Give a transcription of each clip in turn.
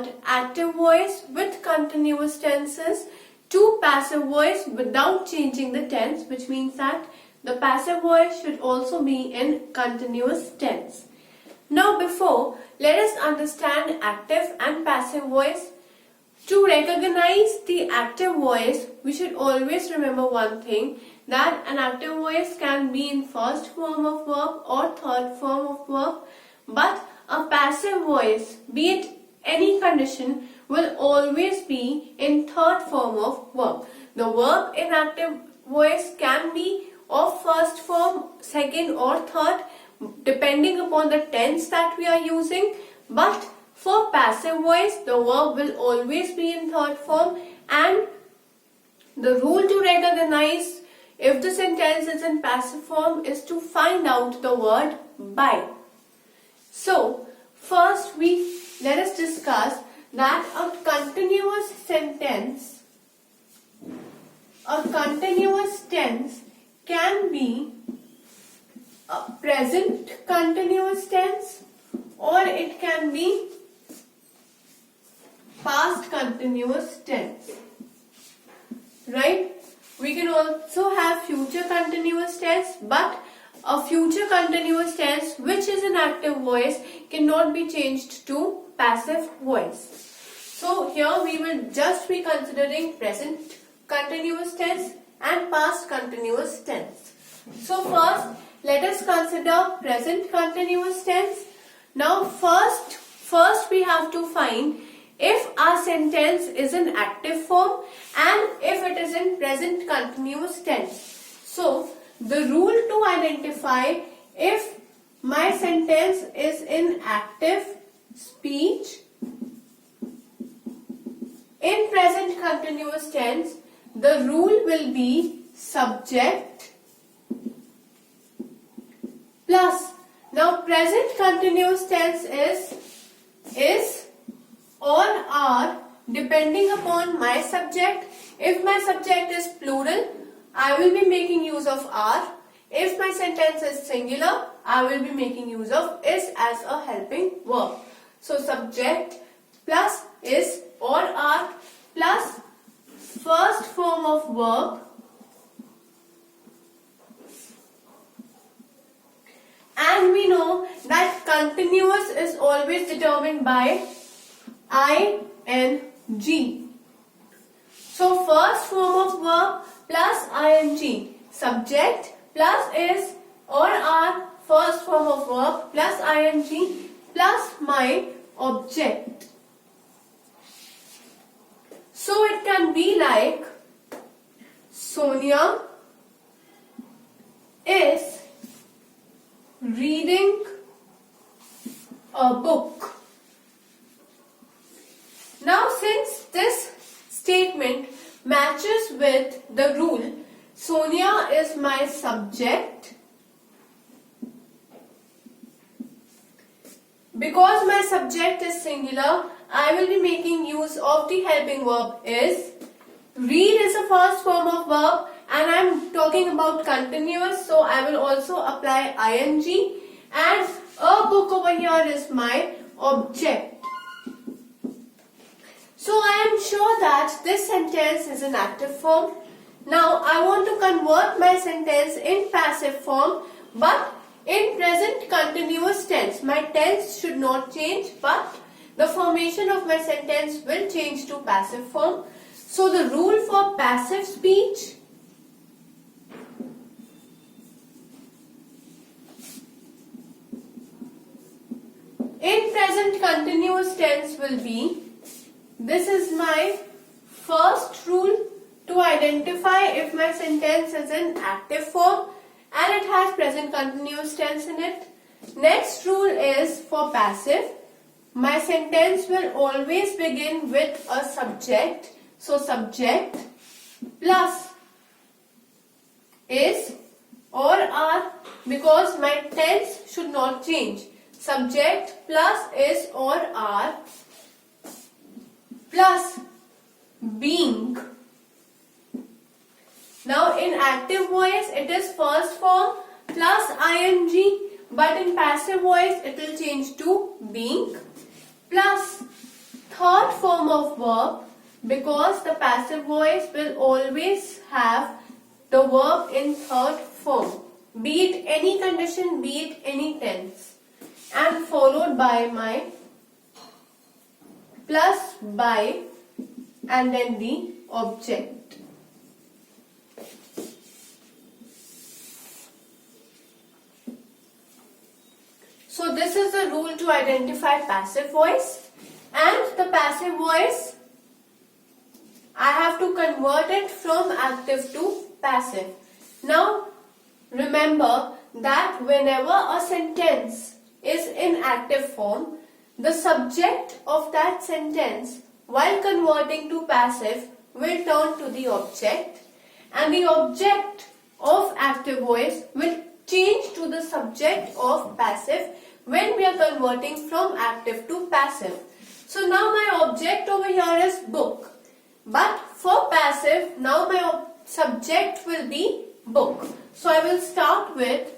convert active voice with continuous tenses to passive voice without changing the tense, which means that the passive voice should also be in continuous tense. Now let us understand active and passive voice. To recognize the active voice, we should always remember one thing, that an active voice can be in first form of verb or third form of verb, but a passive voice, be it any condition, will always be in third form of verb. The verb in active voice can be of first form, second or third, depending upon the tense that we are using, but for passive voice, the verb will always be in third form, and the rule to recognize if the sentence is in passive form is to find out the word by. So, first let us discuss that a continuous tense can be a present continuous tense, or it can be past continuous tense, right? We can also have future continuous tense, but a future continuous tense which is an active voice cannot be changed to passive voice. So here we will just be considering present continuous tense and past continuous tense. So first let us consider present continuous tense. Now first we have to find if our sentence is in active form and if it is in present continuous tense. So the rule to identify if my sentence is in active speech in present continuous tense, the rule will be subject plus. Now present continuous tense is or are depending upon my subject. If my subject is plural, I will be making use of are. If my sentence is singular, I will be making use of is as a helping verb. So subject plus is or are plus first form of verb and we know that continuous is always determined by ing. So first form of verb plus ing, subject plus is or are, first form of verb plus ing plus my object. So it can be like Sonia is reading a book. Now since this statement matches with the rule, Sonia is my subject. Because my subject is singular, I will be making use of the helping verb is. Read is a first form of verb and I am talking about continuous, so I will also apply ing, and a book over here is my object. So I am sure that this sentence is in active form. Now I want to convert my sentence in passive form, but in present continuous tense. My tense should not change, but the formation of my sentence will change to passive form. So the rule for passive speech in present continuous tense will be, this is my first rule to identify if my sentence is in active form and it has present continuous tense in it. Next rule is for passive. My sentence will always begin with a subject. So subject plus is or are, because my tense should not change. Subject plus is or are plus being. Now in active voice it is first form plus ing, but in passive voice it will change to being plus third form of verb because the passive voice will always have the verb in third form, be it any condition, be it any tense, and followed by my plus by and then the object. So this is the rule to identify passive voice, and the passive voice I have to convert it from active to passive. Now remember that whenever a sentence is in active form, the subject of that sentence while converting to passive will turn to the object, and the object of active voice will change to the subject of passive when we are converting from active to passive. So now my object over here is book, but for passive now my subject will be book. So I will start with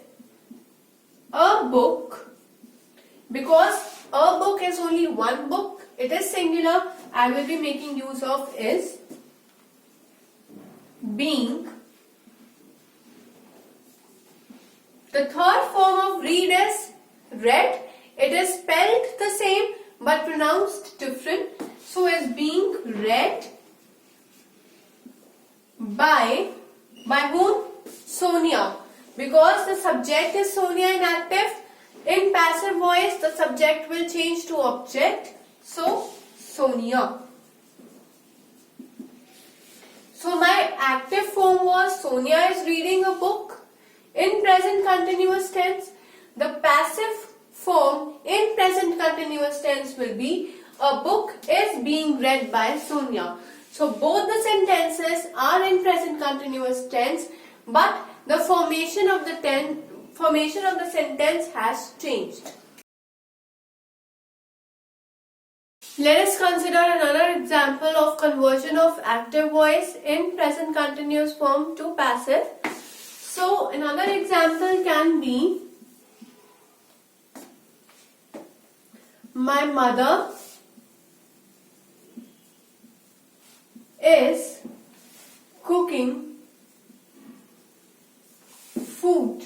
a book. Because a book is only one book, it is singular, I will be making use of is being. The third form of read is read. It is spelled the same but pronounced different. So is being read by whom? Sonia. Because the subject is Sonia in active, in passive voice the subject will change to object. So Sonia. So my active form was Sonia is reading a book in present continuous tense. The passive form in present continuous tense will be a book is being read by Sonia. So both the sentences are in present continuous tense, but the formation of the sentence has changed. Let us consider another example of conversion of active voice in present continuous form to passive. So another example can be my mother is cooking food.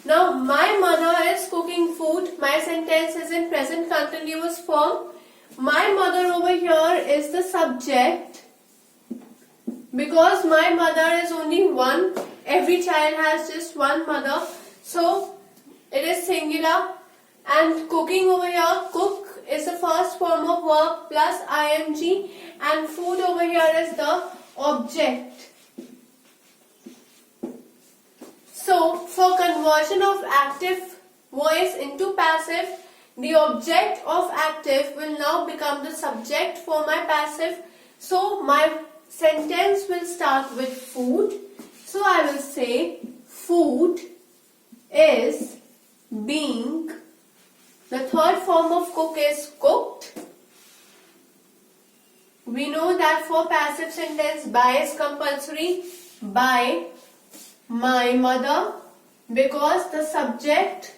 Now my mother is cooking food. My sentence is in present continuous form. My mother over here is the subject because my mother is only one. Every child has just one mother. So it is singular, and cooking over here, cook is the first form of verb plus ing, and food over here is the object. So for conversion of active voice into passive, the object of active will now become the subject for my passive. So my sentence will start with food. So I will say food is being. The third form of cook is cooked. We know that for passive sentence by is compulsory. By my mother, because the subject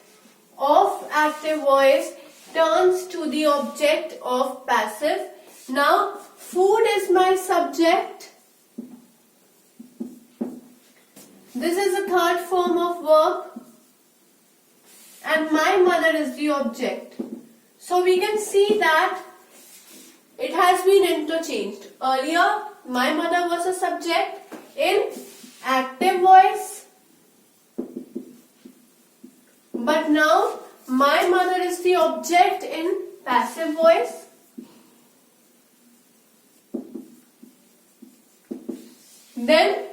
of active voice turns to the object of passive. Now food is my subject. This is the third form of verb, and my mother is the object. So we can see that it has been interchanged. Earlier my mother was a subject in active voice, but now my mother is the object in passive voice. Then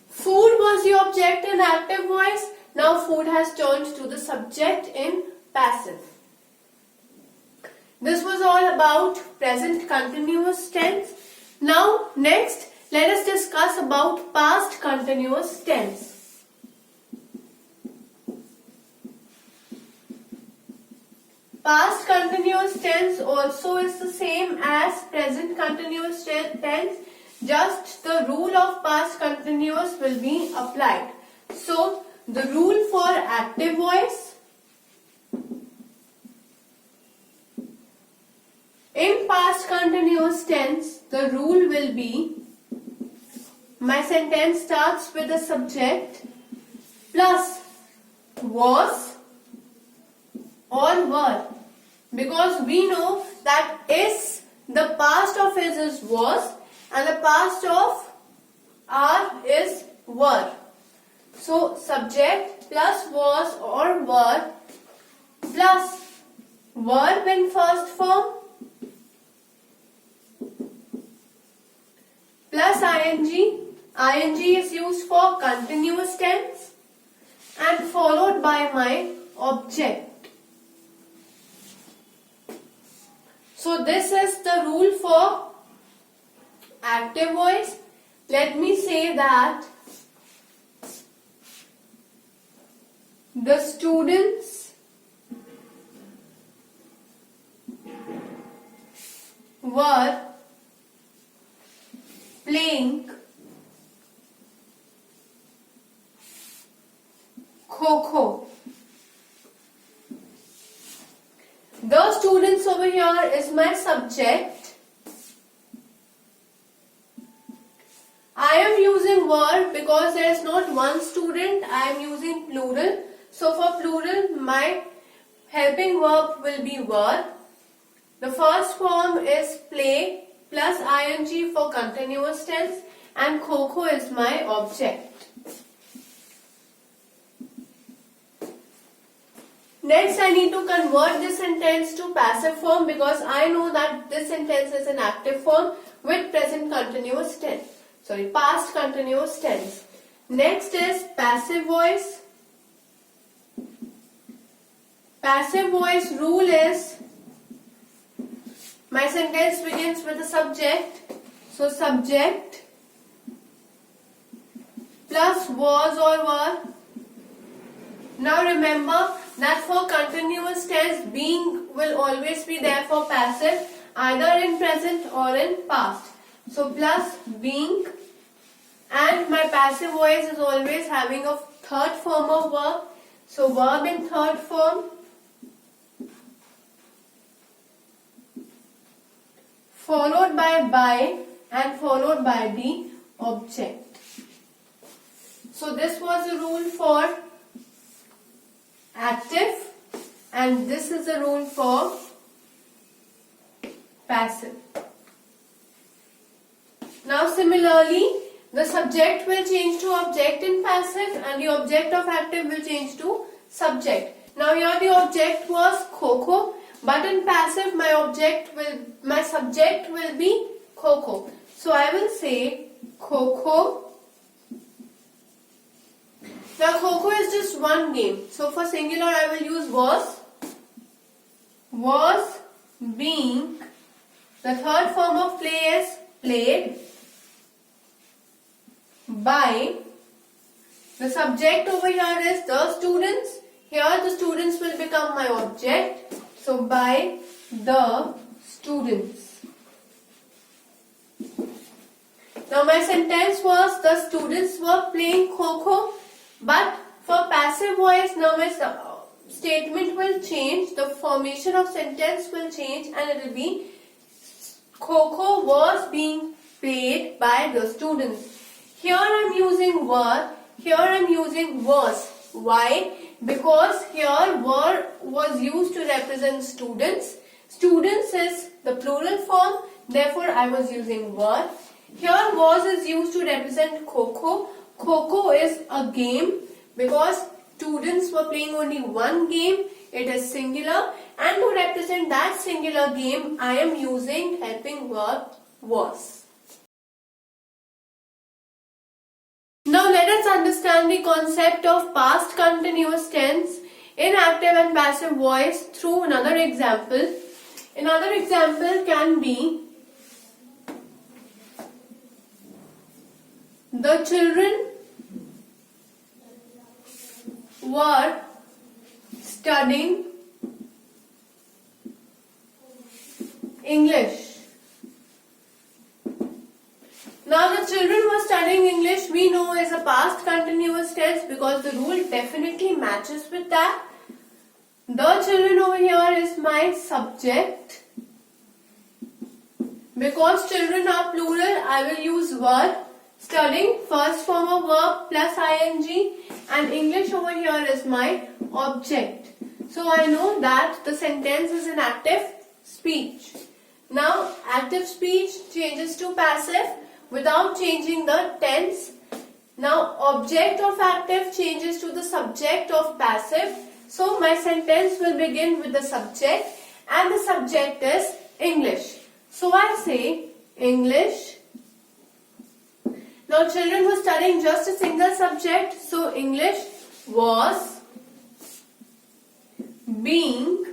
food was the object in active voice. Now food has turned to the subject in passive. This was all about present continuous tense. Now next, let us discuss about past continuous tense. Past continuous tense also is the same as present continuous tense, just the rule of past continuous will be applied. So the rule for active voice In past continuous tense, the rule will be my sentence starts with the subject plus was or were, because we know that is, the past of is was and the past of are is were. So subject plus was or were plus verb in first form plus ing. Ing is used for continuous tense and followed by my object. So this is the rule for active voice. Let me say that the students were playing Kho. The students over here is my subject. I am using were because there is not one student. I am using plural. So for plural, my helping verb will be were. The first form is play plus ing for continuous tense, and Kho is my object. Next, I need to convert this sentence to passive form because I know that this sentence is an active form with present continuous tense. Past continuous tense. Next is passive voice. Passive voice rule is my sentence begins with a subject. So subject plus was or were. Now remember that for continuous tense, being will always be there for passive, either in present or in past. So plus being, and my passive voice is always having a third form of verb. So verb in third form followed by and followed by the object. So this was the rule for active, and this is the rule for passive. Now similarly, the subject will change to object in passive and the object of active will change to subject. Now here the object was Kho, but in passive my subject will be Kho. So I will say Kho. Now Kho is just one game. So for singular I will use was being. The third form of play is played by. The subject over here is the students. Here the students will become my object. So by the students. Now my sentence was the students were playing Kho. But for passive voice, now my statement will change, the formation of sentence will change, and it will be Kho was being played by the students. Here I am using were, here I am using was. Why? Because here were was used to represent students. Students is the plural form, therefore I was using were. Here was is used to represent Kho. Kho is a game because students were playing only one game. It is singular, and to represent that singular game I am using helping verb was. Now let us understand the concept of past continuous tense in active and passive voice through another example. Another example can be the children were studying English. Now the children were studying English, we know is a past continuous tense because the rule definitely matches with that. The children over here is my subject Because children are plural, I will use were. Studying, first form of verb plus ing, and English over here is my object. So I know that the sentence is an active speech. Now active speech changes to passive without changing the tense. Now object of active changes to the subject of passive. So my sentence will begin with the subject, and the subject is English. So I say English. Now children were studying just a single subject, so English was being.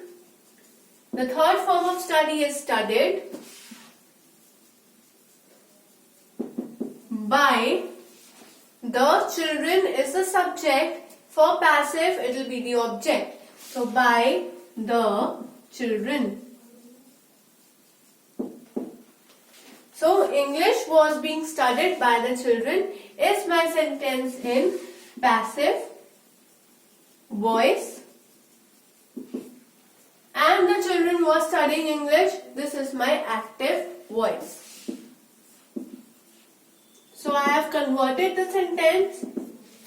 The third form of study is studied by. The children is the subject. For passive, it will be the object. So by the children. So English was being studied by the children is my sentence in passive voice. And the children were studying English. This is my active voice. So I have converted the sentence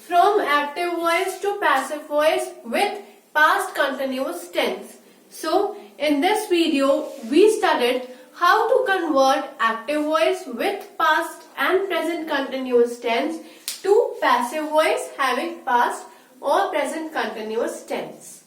from active voice to passive voice with past continuous tense. So in this video, we studied how to convert active voice with past and present continuous tense to passive voice having past or present continuous tense.